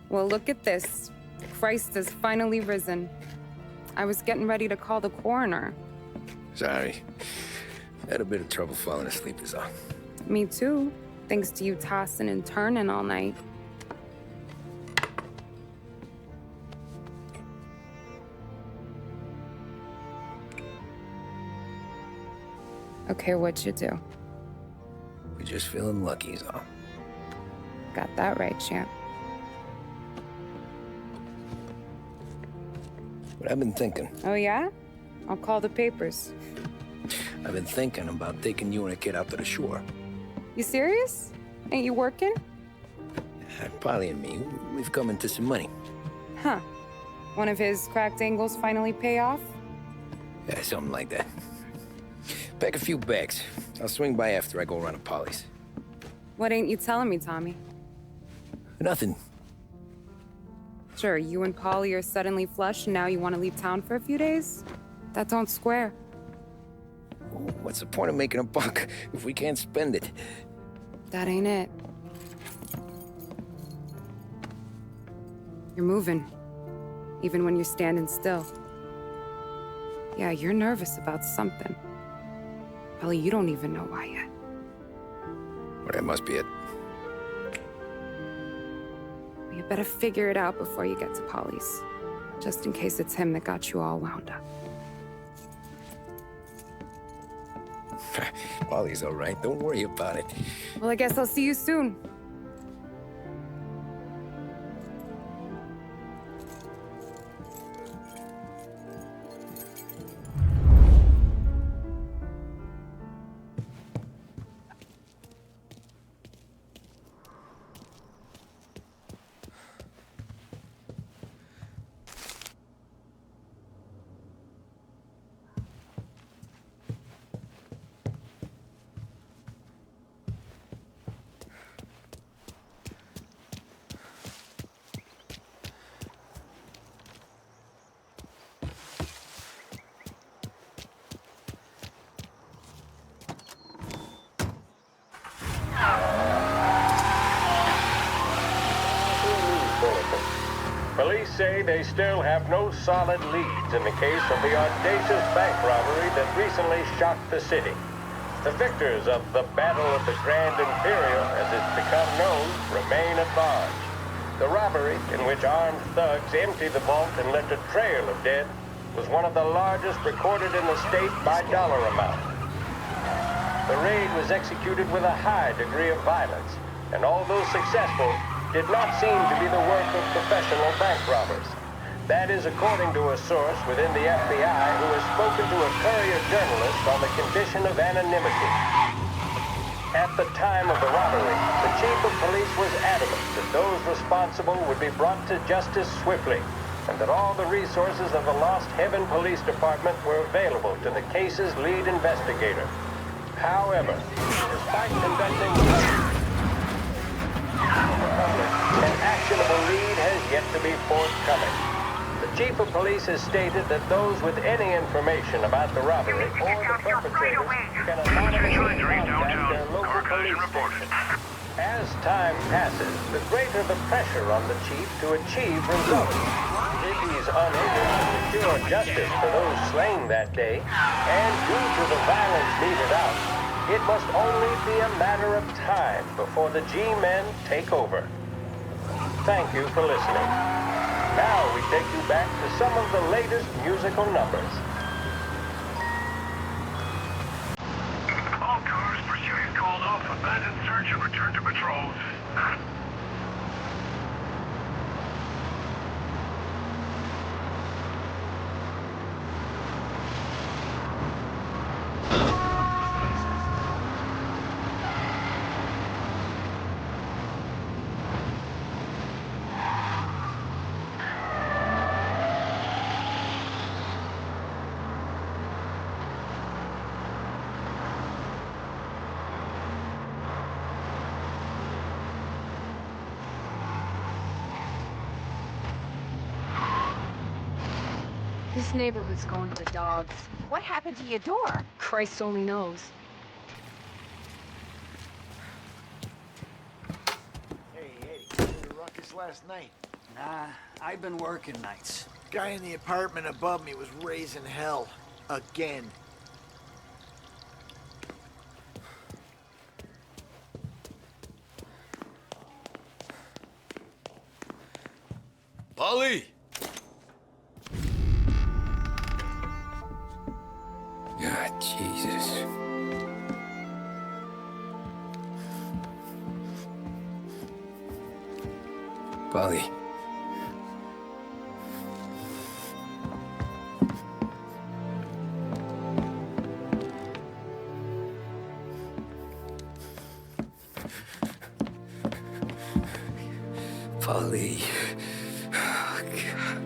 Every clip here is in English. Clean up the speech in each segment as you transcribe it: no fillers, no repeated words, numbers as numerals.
Well, look at this. Christ has finally risen. I was getting ready to call the coroner. Sorry. Had a bit of trouble falling asleep is all. Me too, thanks to you tossing and turning all night. Okay, what'd you do? We're just feeling lucky is all. Got that right, champ. But I've been thinking. Oh, yeah? I'll call the papers. I've been thinking about taking you and a kid out to the shore. You serious? Ain't you working? Polly and me, we've come into some money. Huh. One of his cracked angles finally pay off? Yeah, something like that. Pack a few bags. I'll swing by after I go around to Polly's. What ain't you telling me, Tommy? Nothing. Sure, you and Polly are suddenly flush and now you want to leave town for a few days? That don't square. What's the point of making a buck if we can't spend it? That ain't it. You're moving, even when you're standing still. Yeah, you're nervous about something. Probably you don't even know why yet. Well, that must be it. You better figure it out before you get to Polly's. Just in case it's him that got you all wound up. Polly's all right. Don't worry about it. Well, I guess I'll see you soon. Police say they still have no solid leads in the case of the audacious bank robbery that recently shocked the city. The victors of the Battle of the Grand Imperial, as it's become known, remain at large. The robbery, in which armed thugs emptied the vault and left a trail of dead, was one of the largest recorded in the state by dollar amount. The raid was executed with a high degree of violence, and although successful, did not seem to be the work of professional bank robbers. That is according to a source within the FBI who has spoken to a Courier journalist on the condition of anonymity. At the time of the robbery, the chief of police was adamant that those responsible would be brought to justice swiftly, and that all the resources of the Lost Heaven Police Department were available to the case's lead investigator. However, despite conducting an actionable lead has yet to be forthcoming. The chief of police has stated that those with any information about the robbery or the perpetrators can anonymously contact their local police station. As time passes, the greater the pressure on the chief to achieve results. If he's unable to secure justice for those slain that day, and due to the violence meted out, it must only be a matter of time before the G-men take over. Thank you for listening. Now we take you back to some of the latest musical numbers. All cars pursuing called off, abandoned search and return to patrols. This neighborhood's going to the dogs. What happened to your door? Christ only knows. Hey, Eddie, you were ruckus last night. Nah, I've been working nights. Guy in the apartment above me was raising hell. Again. Polly! Ah, Jesus. Polly. Polly. Oh, God.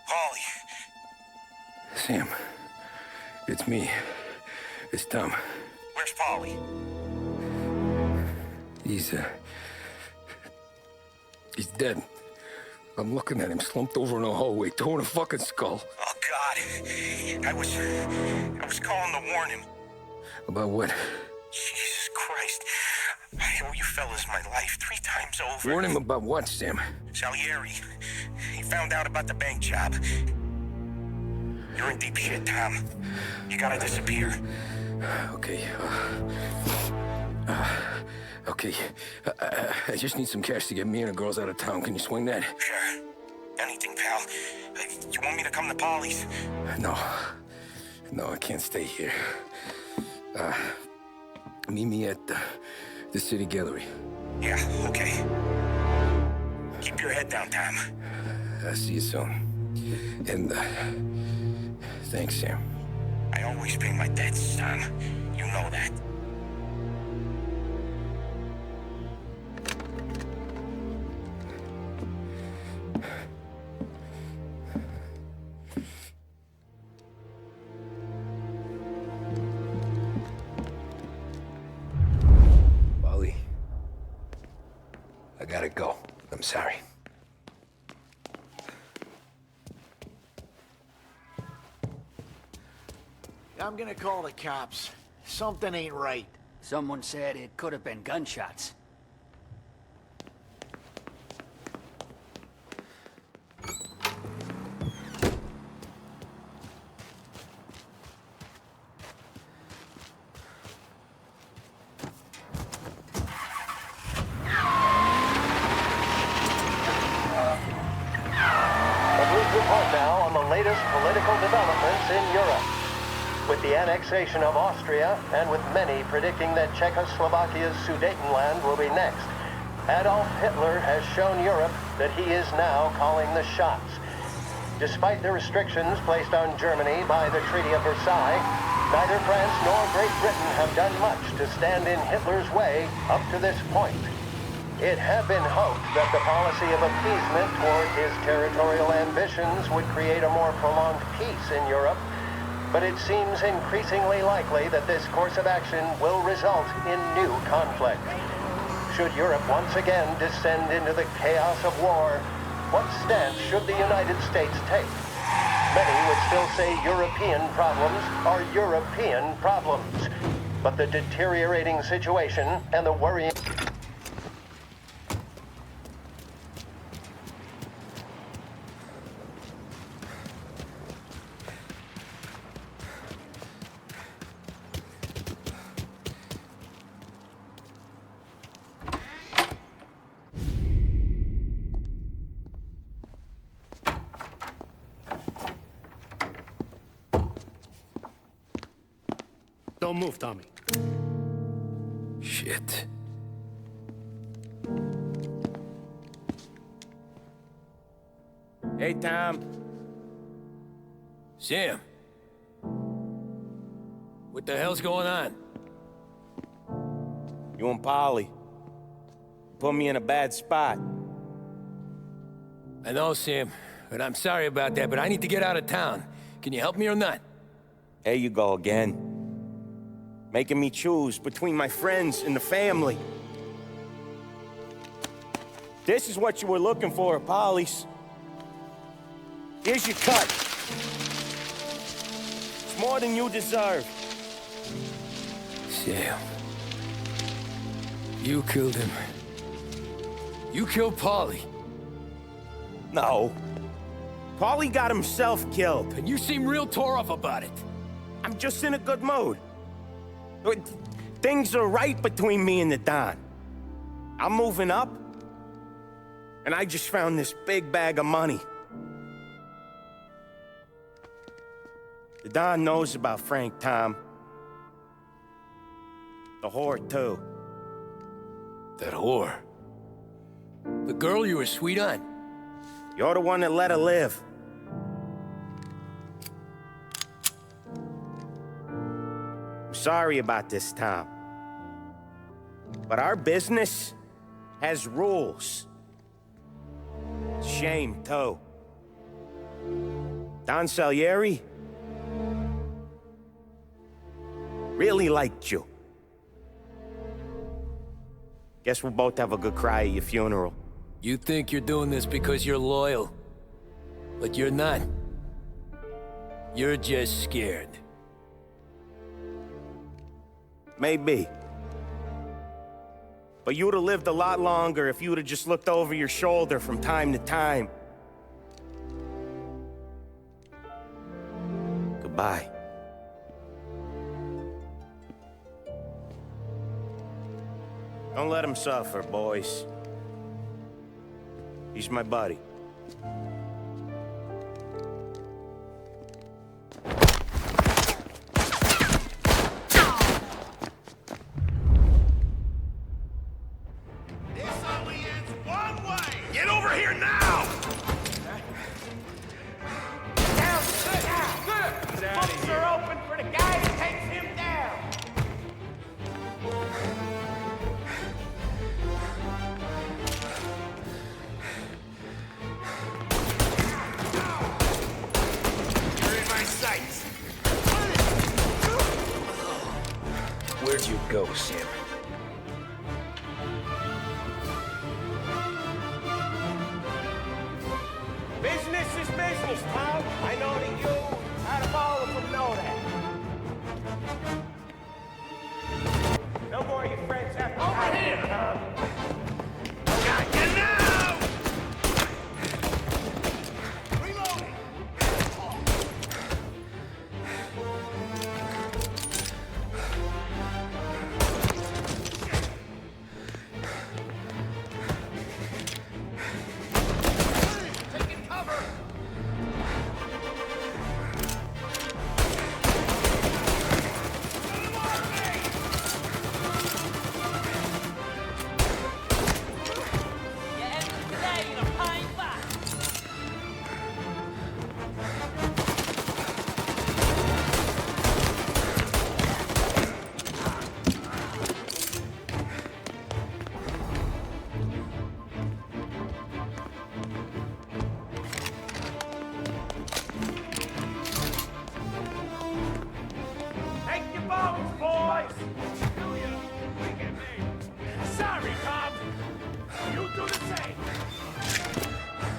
Paulie, Sam, it's me. It's Tom. where's Paulie? He's dead. I'm looking at him slumped over in the hallway, torn a fucking skull. Oh, God. I was calling to warn him. About what? Jesus Christ. I owe you fellas my life 3 times over. Warn him about what, Sam? Salieri. He found out about the bank job. You're in deep shit, Tom. You gotta disappear. Okay. Okay. I just need some cash to get me and the girls out of town. Can you swing that? Sure. Anything, pal. You want me to come to Paulie's? No. No, I can't stay here. Meet me at the city gallery. Yeah, okay. Keep your head down, Tom. I'll see you soon. And, thanks, Sam. I always pay my debts, Tom. You know that. Polly, I gotta go. I'm sorry. I'm gonna call the cops. Something ain't right. Someone said it could have been gunshots. A brief report now on the latest political developments in Europe. With the annexation of Austria, and with many predicting that Czechoslovakia's Sudetenland will be next, Adolf Hitler has shown Europe that he is now calling the shots. Despite the restrictions placed on Germany by the Treaty of Versailles, neither France nor Great Britain have done much to stand in Hitler's way up to this point. It had been hoped that the policy of appeasement toward his territorial ambitions would create a more prolonged peace in Europe, but it seems increasingly likely that this course of action will result in new conflict. Should Europe once again descend into the chaos of war, what stance should the United States take? Many would still say European problems are European problems, but the deteriorating situation and the worrying... Don't move, Tommy. Shit. Hey, Tom. Sam. What the hell's going on? You and Polly put me in a bad spot. I know, Sam, but I'm sorry about that, but I need to get out of town. Can you help me or not? There you go again. Making me choose between my friends and the family. This is what you were looking for, Polly's. Here's your cut. It's more than you deserve. Sam. You killed him. You killed Paulie. No. Paulie got himself killed. And you seem real tore up about it. I'm just in a good mood. Things are right between me and the Don. I'm moving up, and I just found this big bag of money. The Don knows about Frank Tom. The whore, too. That whore? The girl you were sweet on? You're the one that let her live. I'm sorry about this, Tom. But our business has rules. Shame, too. Don Salieri really liked you. Guess we'll both have a good cry at your funeral. You think you're doing this because you're loyal. But you're not. You're just scared. Maybe. But you'd have lived a lot longer if you'd have just looked over your shoulder from time to time. Goodbye. Don't let him suffer, boys. He's my buddy. This only ends one way! Get over here now! Down! Books are open for the guy who takes him down! You're in my sights! Where'd you go, Sam? Business is business, Tom. I know that you, out of all of them, know that. No more of your friends have to over here, Tom. Got you now! Reloading! Taking cover! Take your bones, boys! Sorry, Tom. You do the same.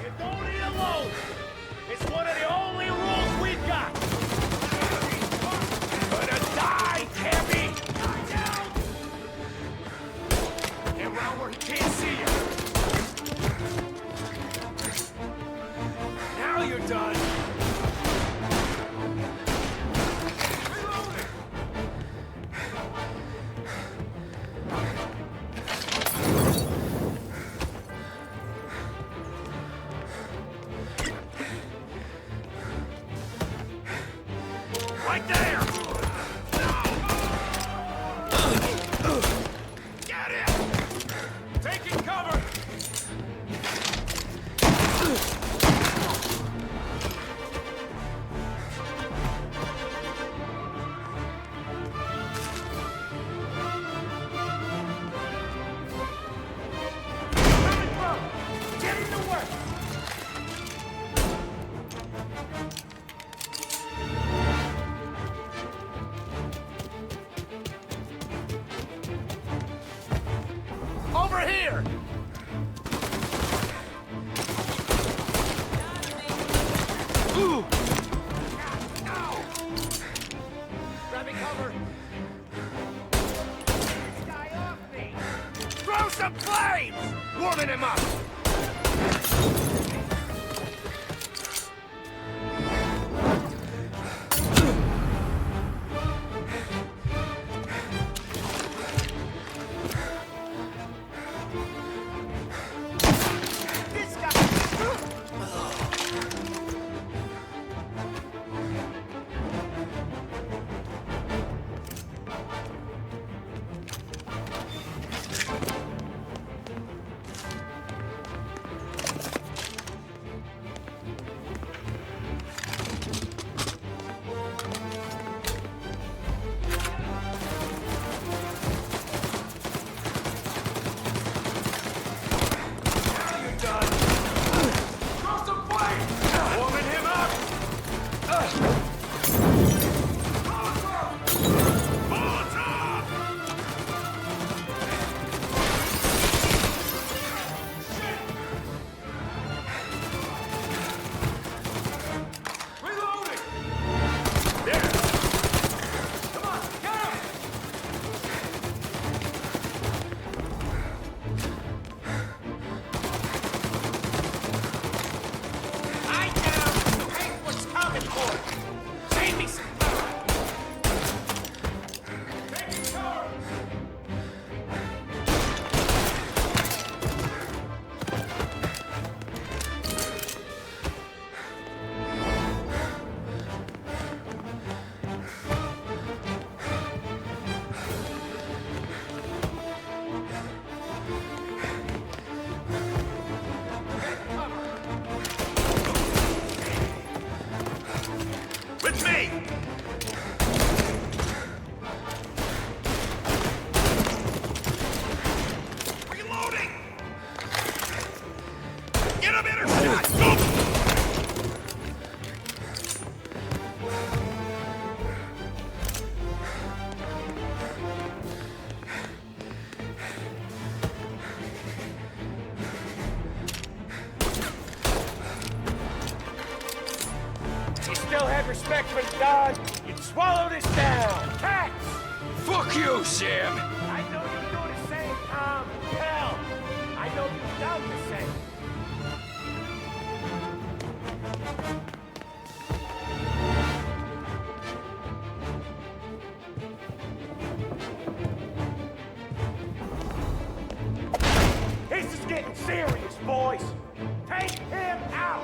You don't eat alone. It's one of the only rules we've got. Gonna die, Tammy! Die down! Get around where he can't see you. Now you're done. Right there! Get it! Taking cover! Grabbing cover. This guy off me. Throw some flames! Warming him up. With me! Reloading! Get a better shot! Go! Still had respect for the dog, you'd swallow this down. Tax! Fuck you, Sam! I know you do the same, Tom. Hell, I know you've done the same. This is getting serious, boys. Take him out!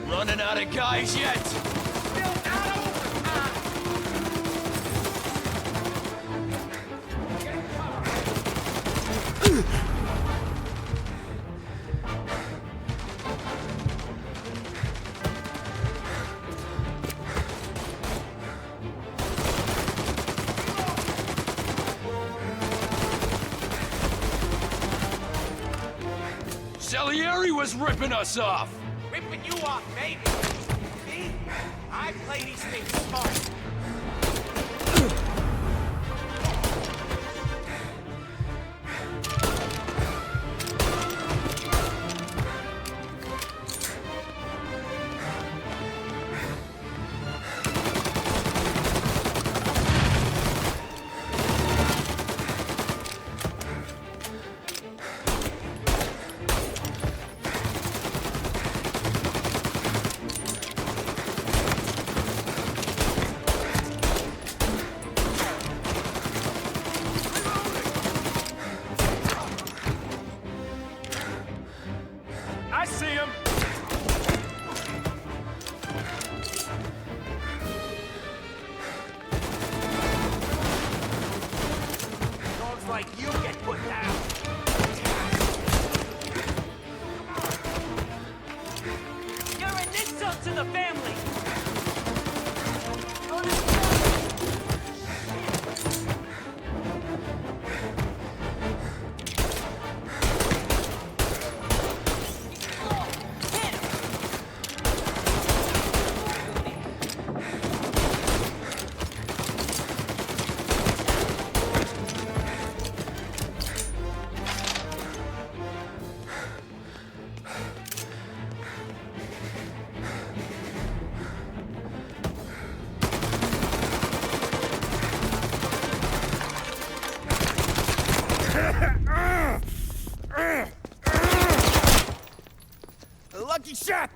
Running out of guys yet? Still not over, Tom. Get cover. Salieri was ripping us off! Ripping you off, maybe. Me? I play these things smart.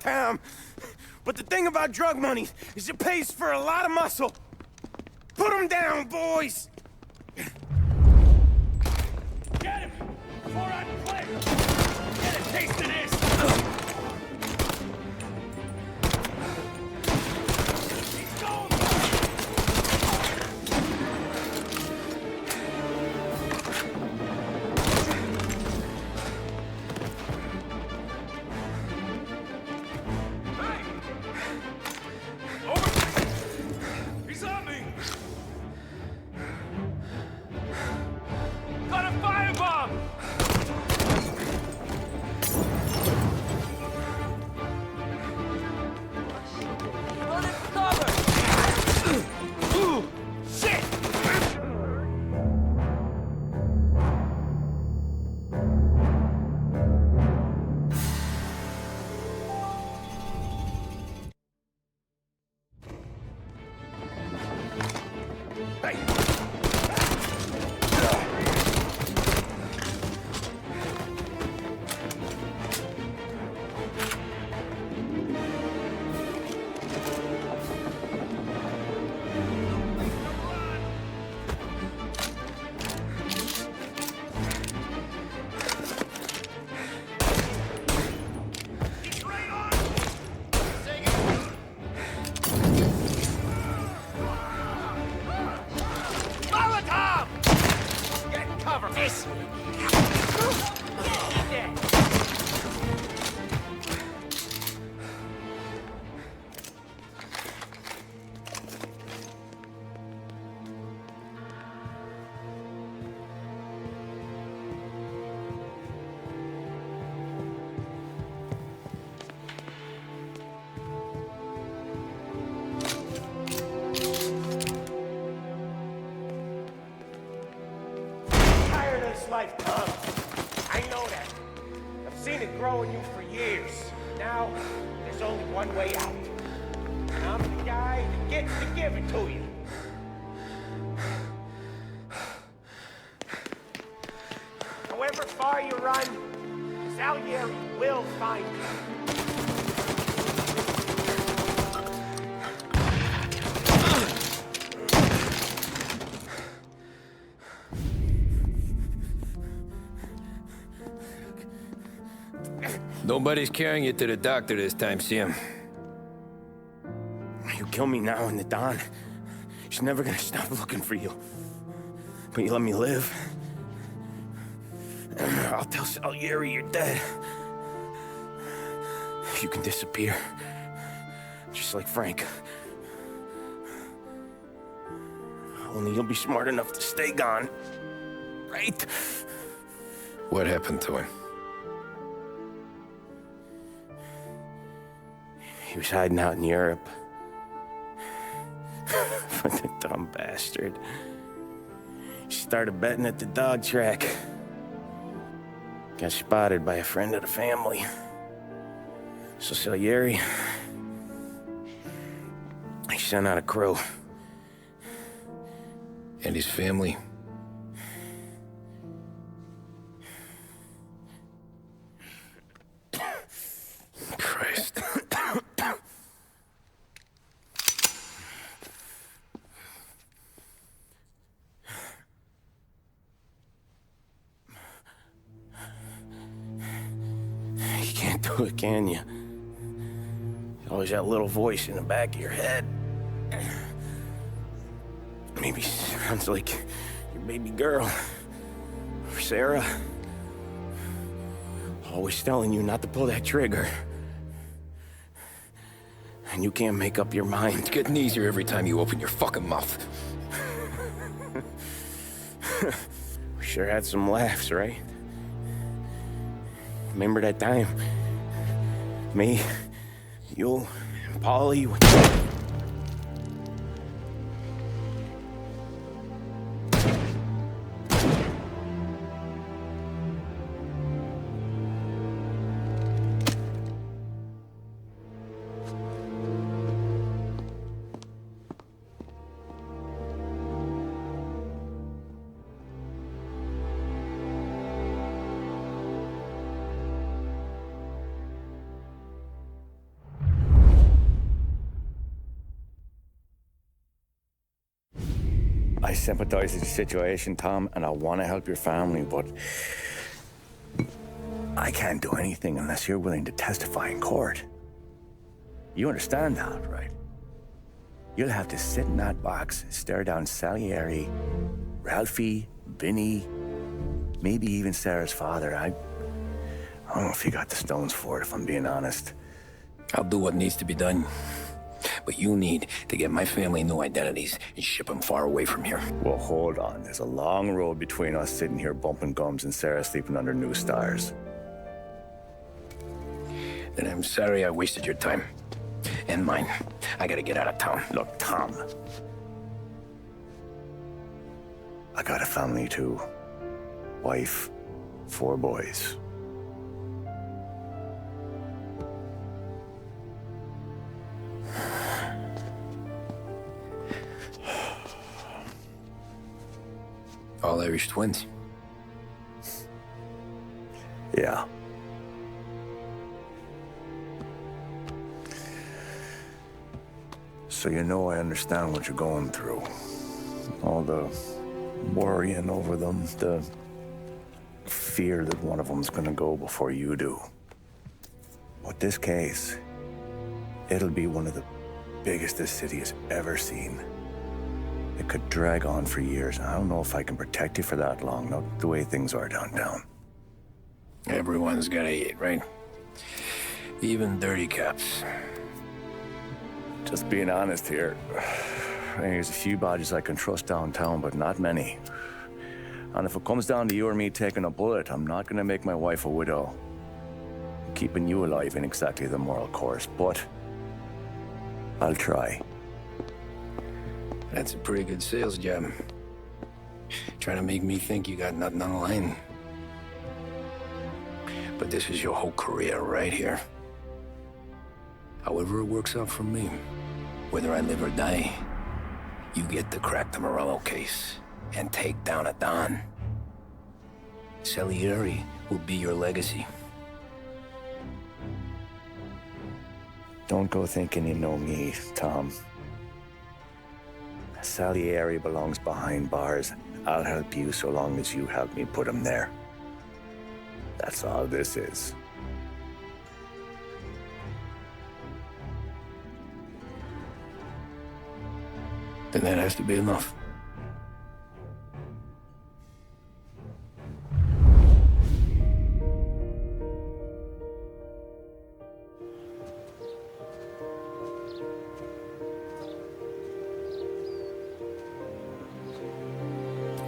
Tom. But the thing about drug money is it pays for a lot of muscle. Put him down, boys! Get him! Before I'm clear! Get a taste of this! He's going! Hey! Over! He's on me! Got a firebomb! Shit! Molotov! Get cover, miss! Dead. Tired of this life, Tom. I know that. I've seen it grow in you for years. Now, there's only one way out. And I'm the guy that gets to give it to you. However far you run, Salieri will find you. Nobody's carrying you to the doctor this time, Sam. You kill me now in the dawn. She's never gonna stop looking for you. But you let me live. I'll tell Salieri you're dead. You can disappear. Just like Frank. Only you'll be smart enough to stay gone. Right? What happened to him? He was hiding out in Europe. But the dumb bastard. He started betting at the dog track. Got spotted by a friend of the family. So Salieri, he sent out a crew. And his family? Christ. You can't do it, can you? Always that little voice in the back of your head. Maybe sounds like your baby girl. Or Sarah. Always telling you not to pull that trigger. And you can't make up your mind. It's getting easier every time you open your fucking mouth. We sure had some laughs, right? Remember that time? Me, you, and Polly. I sympathize with the situation, Tom, and I want to help your family, but I can't do anything unless you're willing to testify in court. You understand that, right? You'll have to sit in that box, stare down Salieri, Ralphie, Vinny, maybe even Sarah's father. I don't know if you got the stones for it, if I'm being honest. I'll do what needs to be done. But you need to get my family new identities and ship them far away from here. Well, hold on. There's a long road between us sitting here bumping gums and Sarah sleeping under new stars. Then I'm sorry I wasted your time. And mine. I gotta get out of town. Look, Tom. I got a family too. Wife, 4 boys. All Irish twins. Yeah. So you know I understand what you're going through. All the worrying over them, the fear that one of them's gonna go before you do. But this case, it'll be one of the biggest this city has ever seen. It could drag on for years. I don't know if I can protect you for that long, not the way things are downtown. Everyone's gotta eat, right? Even dirty cops. Just being honest here. There's a few badges I can trust downtown, but not many. And if it comes down to you or me taking a bullet, I'm not gonna make my wife a widow. Keeping you alive ain't exactly the moral course, but I'll try. That's a pretty good sales job. Trying to make me think you got nothing on the line. But this is your whole career right here. However it works out for me, whether I live or die, you get to crack the Morello case and take down a Don. Salieri will be your legacy. Don't go thinking you know me, Tom. Salieri belongs behind bars. I'll help you so long as you help me put him there. That's all this is. Then that has to be enough.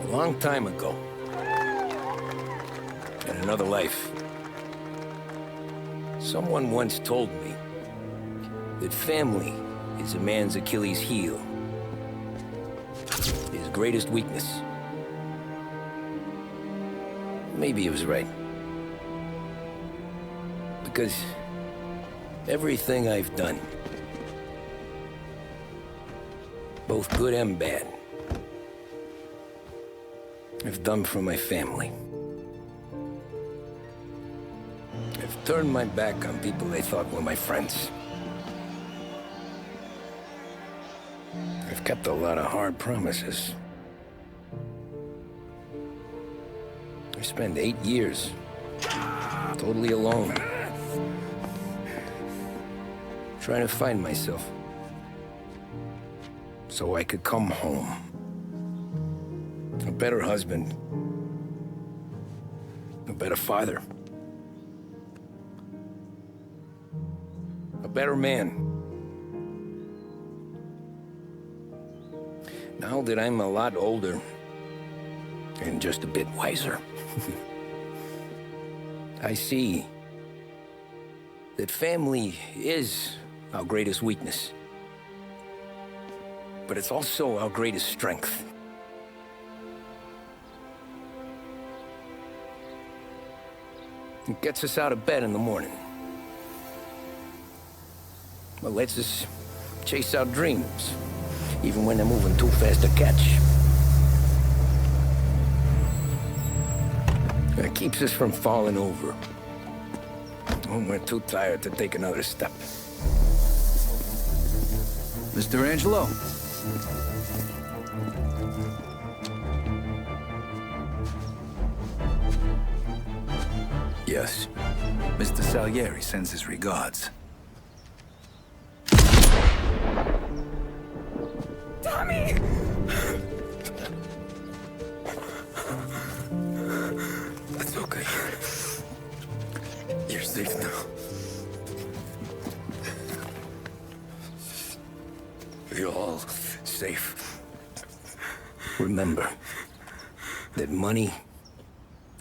A long time ago, in another life, someone once told me that family is a man's Achilles heel, his greatest weakness. Maybe he was right. Because everything I've done, both good and bad, I've done for my family. I've turned my back on people they thought were my friends. I've kept a lot of hard promises. I spent 8 years totally alone, trying to find myself so I could come home. A better husband, a better father, a better man. Now that I'm a lot older and just a bit wiser, I see that family is our greatest weakness, but it's also our greatest strength. It gets us out of bed in the morning. It lets us chase our dreams, even when they're moving too fast to catch. It keeps us from falling over when we're too tired to take another step. Mr. Angelo. Yes. Mr. Salieri sends his regards. Tommy! That's okay. You're safe now. You're all safe. Remember that money,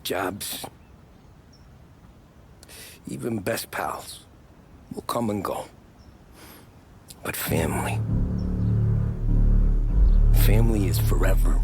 jobs, even best pals will come and go. But family is forever.